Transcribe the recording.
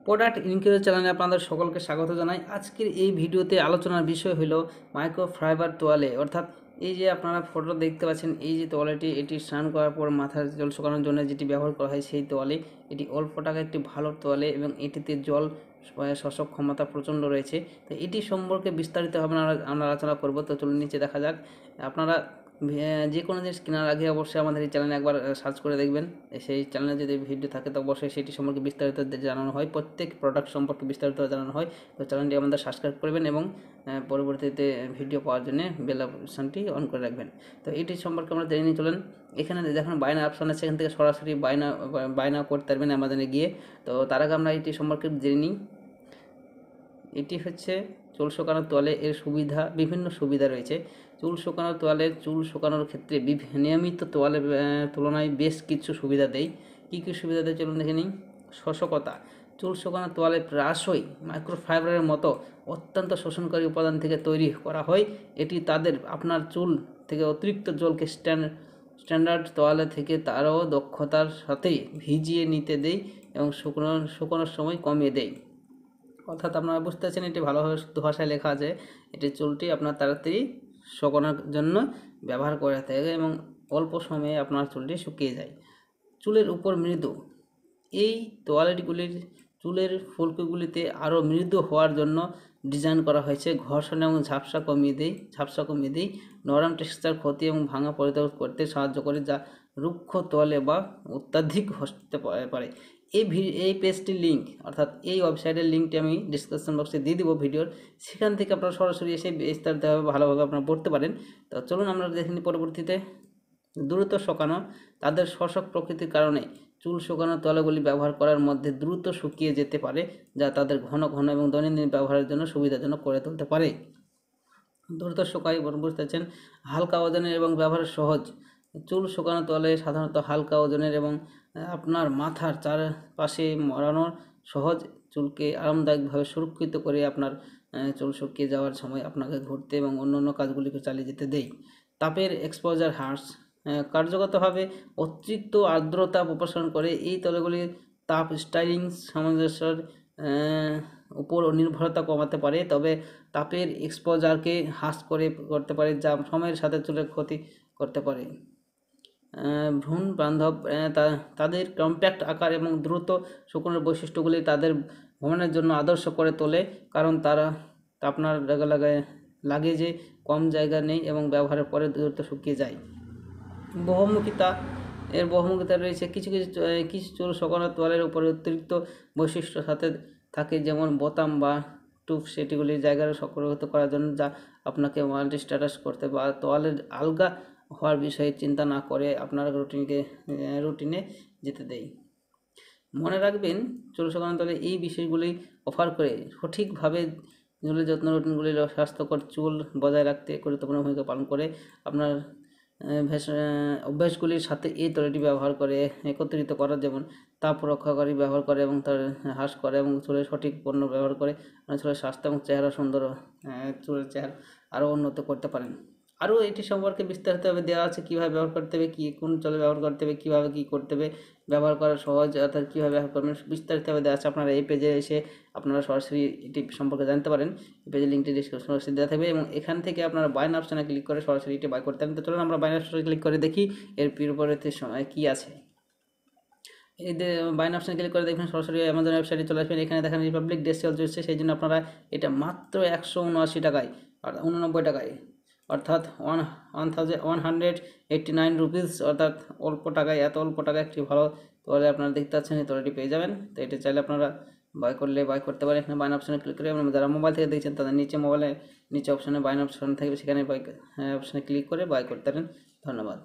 Product ইনকিউরেটর চ্যানেলে আপনাদের সকলকে স্বাগত জানাই। আজকের এই ভিডিওতে আলোচনার বিষয় হলো মাইক্রোফাইবার তোয়ালে, অর্থাৎ এই যে আপনারা ফটো দেখতে পাচ্ছেন, এই যে তোয়ালেটি, এটি স্নান করার পর মাথার জল শুকানোর জন্য যেটি ব্যবহার করা হয় সেই তোয়ালে। এটি অল্প টাকায় একটি ভালো তোয়ালে এবং এটিতে জল শোষক ক্ষমতা প্রচণ্ড রয়েছে। তো এটি সম্পর্কে বিস্তারিতভাবে আমরা আলোচনা করব। তো চলুন নিচে দেখা যাক। আপনারা যে কোনো জিনিস কেনার আগে অবশ্যই আমাদের এই চ্যানেলে একবার সার্চ করে দেখবেন। সেই চ্যানেলে যদি ভিডিও থাকে তো অবশ্যই সেটি সম্পর্কে বিস্তারিত জানানো হয়, প্রত্যেক প্রোডাক্ট সম্পর্কে বিস্তারিত জানানো হয়। তো চ্যানেলটি আমাদের সাবস্ক্রাইব করবেন এবং পরবর্তীতে ভিডিও পাওয়ার জন্য বেল অপশানটি অন করে রাখবেন। তো এটি সম্পর্কে আমরা জেনে নিয়ে চলেন। এখানে দেখুন বায়না অপশান আছে, এখান থেকে সরাসরি বায়না করতে পারবেন অ্যামাজনে গিয়ে। তো তার আগে আমরা এটি সম্পর্কে জেনে নিই। এটি হচ্ছে চুল শুকানোর তোয়ালে। এর বিভিন্ন সুবিধা রয়েছে। চুল শুকানোর তোয়ালে চুল শুকানোর ক্ষেত্রে নিয়মিত তোয়ালের তুলনায় বেশ কিছু সুবিধা দেয়। কী কী সুবিধা দেয় চলুন দেখে নিই। শোষকতা। চুল শুকানোর তোয়ালে প্রায়শই মাইক্রোফাইবারের মতো অত্যন্ত শোষণকারী উপাদান থেকে তৈরি করা হয়। এটি আপনার চুল থেকে অতিরিক্ত জলকে স্ট্যান্ডার্ড তোয়ালে থেকে তারও দক্ষতার সাথে ভিজিয়ে নিতে দেয় এবং শুকানোর সময় কমিয়ে দেয়। অর্থাৎ আপনারা বুঝতে পারছেন, এটি ভালোভাবে শুদ্ধ ভাষায় লেখা আছে। এটি চুলটি আপনার তাড়াতাড়ি শুকানোর জন্য ব্যবহার করে থাকে এবং অল্প সময়ে আপনার চুলটি শুকিয়ে যায়। চুলের উপর মৃদু। এই তোয়ালেটগুলির চুলের ফুলকিগুলিতে আরও মৃদু হওয়ার জন্য ডিজাইন করা হয়েছে। ঘর্ষণ এবং ঝাপসা কমিয়ে দেয়। নরম টেক্সচার ক্ষতি এবং ভাঙা পরিত্যাগ করতে সাহায্য করে, যা রুক্ষ তোয়ালে বা অত্যাধিক ঘষতে পারে। এই পেজটির লিঙ্ক, অর্থাৎ এই ওয়েবসাইটের লিঙ্কটি আমি ডিসক্রিপশন বক্সে দিয়ে দেবো ভিডিওর। সেখান থেকে আপনারা সরাসরি এসে বিস্তারিতভাবে ভালোভাবে আপনারা পড়তে পারেন। তো চলুন আমরা দেখে নিই পরবর্তীতে। দ্রুত শুকানো। তাদের শোষক প্রকৃতির কারণে চুল শুকানোর তোয়ালেগুলি ব্যবহার করার মধ্যে দ্রুত শুকিয়ে যেতে পারে, যা তাদের ঘন ঘন এবং দৈনন্দিন ব্যবহারের জন্য সুবিধাজনক করে তুলতে পারে। দ্রুত শুকায় বুঝতে পারছেন। হালকা ওজনের এবং ব্যবহার সহজ। চুল শুকানো তোয়ালে সাধারণত হালকা ওজনের এবং আপনার মাথার চারপাশে মরানোর সহজ। চুলকে আরামদায়কভাবে সুরক্ষিত করে আপনার চুল শুকিয়ে যাওয়ার সময় আপনাকে ঘুরতে এবং অন্য কাজগুলিকে চালিয়ে যেতে দেয়। তাপের এক্সপোজার হ্রাস। কার্যগতভাবে অতিরিক্ত আর্দ্রতা অপসারণ করে। এই তোয়ালেগুলি তাপ স্টাইলিং সামঞ্জস্যের উপর নির্ভরতা কমাতে পারে, তবে তাপের এক্সপোজারকে হ্রাস করতে পারে, যা সময়ের সাথে চুলের ক্ষতি করতে পারে। ভ্রূণ বান্ধব। তাদের কম্প্যাক্ট আকার এবং দ্রুত শুকানোর বৈশিষ্ট্যগুলি তাদের ভ্রমণের জন্য আদর্শ করে তোলে, কারণ আপনার লাগে যে কম জায়গা নেই এবং ব্যবহারের পরে দ্রুত শুকিয়ে যায়। বহুমুখিতা রয়েছে। কিছু চুল শুকানোর তোয়ালের উপরে অতিরিক্ত বৈশিষ্ট্য সাথে থাকে, যেমন বোতাম বা টুপ, সেটিগুলির জায়গায় সংরক্ষিত করার জন্য, যা আপনাকে মাল্টি স্ট্যাটাস করতে বা তোয়ালের আলগা হওয়ার বিষয়ে চিন্তা না করে আপনার রুটিনে যেতে দেয়। মনে রাখবেন, চুল শুকানোর তোয়ালে এই বিষয়গুলি অফার করে সঠিকভাবে চুলের যত্ন রুটিনগুলি স্বাস্থ্যকর চুল বজায় রাখতে গুরুত্বপূর্ণ ভূমিকা পালন করে। আপনার অভ্যাসগুলির সাথে এই তোয়ালেটি ব্যবহার করে একত্রিত করা, যেমন তাপ রক্ষাকারী ব্যবহার করে এবং তার হ্রাস করে এবং চুলের সঠিক পণ্য ব্যবহার করে চুলের স্বাস্থ্য এবং চেহারা চুলের চেহারা আরও উন্নত করতে পারেন। আরও এটি সম্পর্কে বিস্তারিতভাবে দেওয়া আছে, কীভাবে ব্যবহার করতে হবে, কোন চলে ব্যবহার করতে হবে, কীভাবে কী করতে হবে, ব্যবহার করা সহজ, অর্থাৎ কীভাবে ব্যবহার করবেন বিস্তারিতভাবে দেওয়া আছে। আপনারা এই পেজে এসে আপনারা সরাসরি এটি সম্পর্কে জানতে পারেন। এই পেজের লিঙ্কটি ডিসক্রিপশন বক্সে দেওয়া থাকবে এবং এখান থেকে আপনারা বাইন অপশানে ক্লিক করে সরাসরি এটি বাই করতে পারেন। তো চলুন আমরা বাইন অপশানে ক্লিক করে দেখি এর পরবর্তী সময় কী আছে। এই বাইন অপশানে ক্লিক করে দেখবেন সরাসরি আমাদের ওয়েবসাইটে চলে আসবেন। এখানে দেখেন রিপাবলিক ডে সেল চলছে, সেই জন্য আপনারা এটা মাত্র 179 টাকায়, 89 টাকায়, অর্থাৎ 189 রুপিস, অর্থাৎ অল্প টাকায়, এত অল্প টাকায় একটি ভালো তোয়ালে আপনারা দেখতে পাচ্ছেন, এই তোয়ালেটি পেয়ে যাবেন। তো এটা চাইলে আপনারা বাই করতে পারেন। এখানে বাইন অপশানে ক্লিক করে, যারা মোবাইল থেকে দেখছেন তাদের মোবাইলে নিচে অপশানে বাইন অপশান থাকবে, সেখানে অপশানে ক্লিক করে বাই করতে পারেন। ধন্যবাদ।